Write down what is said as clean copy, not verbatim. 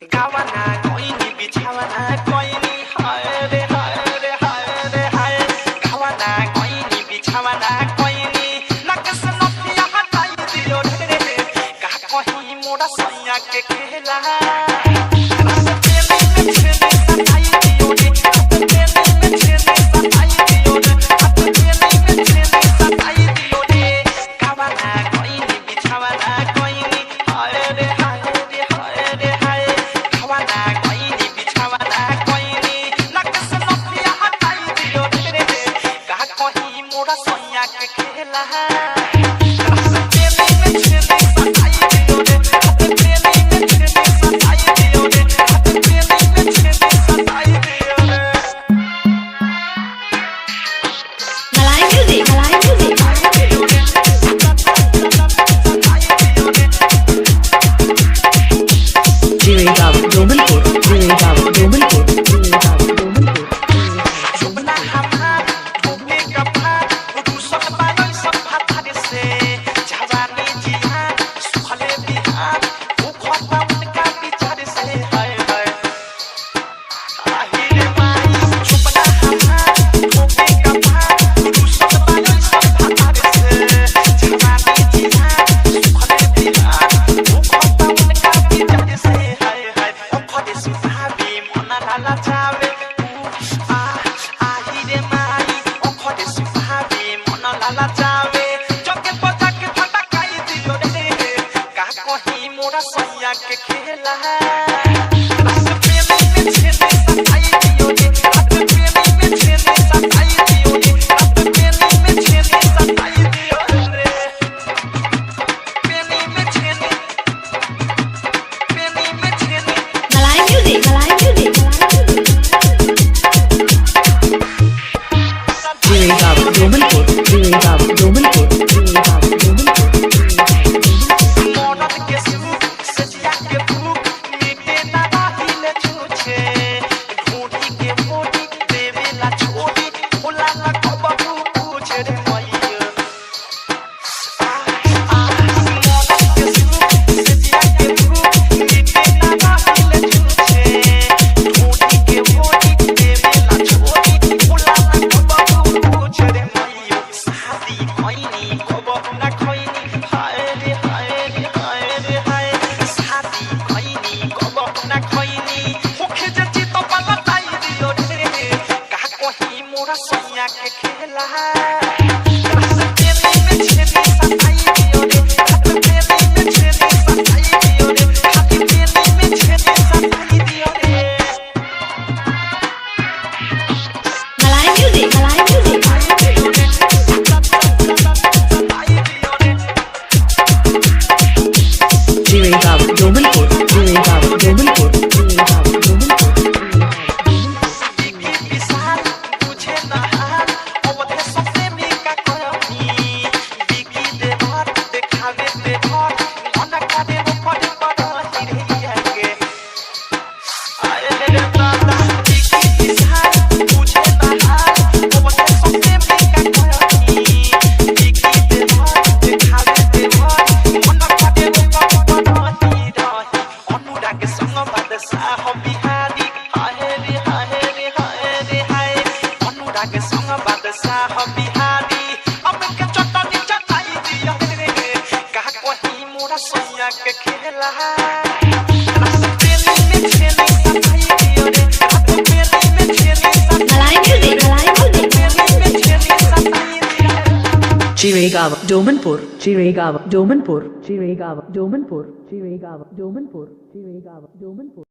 गावाना कोइनी बिछावाना कोइनी हाय रे हाय रे हाय रे हाय गावाना कोइनी बिछावाना कोइनी नकस नथिया हटाई दियो रे का कहीं मोड़ा सैया के खेला सैया के खेला सैया के खेला सैया के खेला Chiragawa, Domanpur, Chiragawa, Domanpur, Chiragawa, Domanpur, Chiragawa, Domanpur, Chiragawa, Domanpur.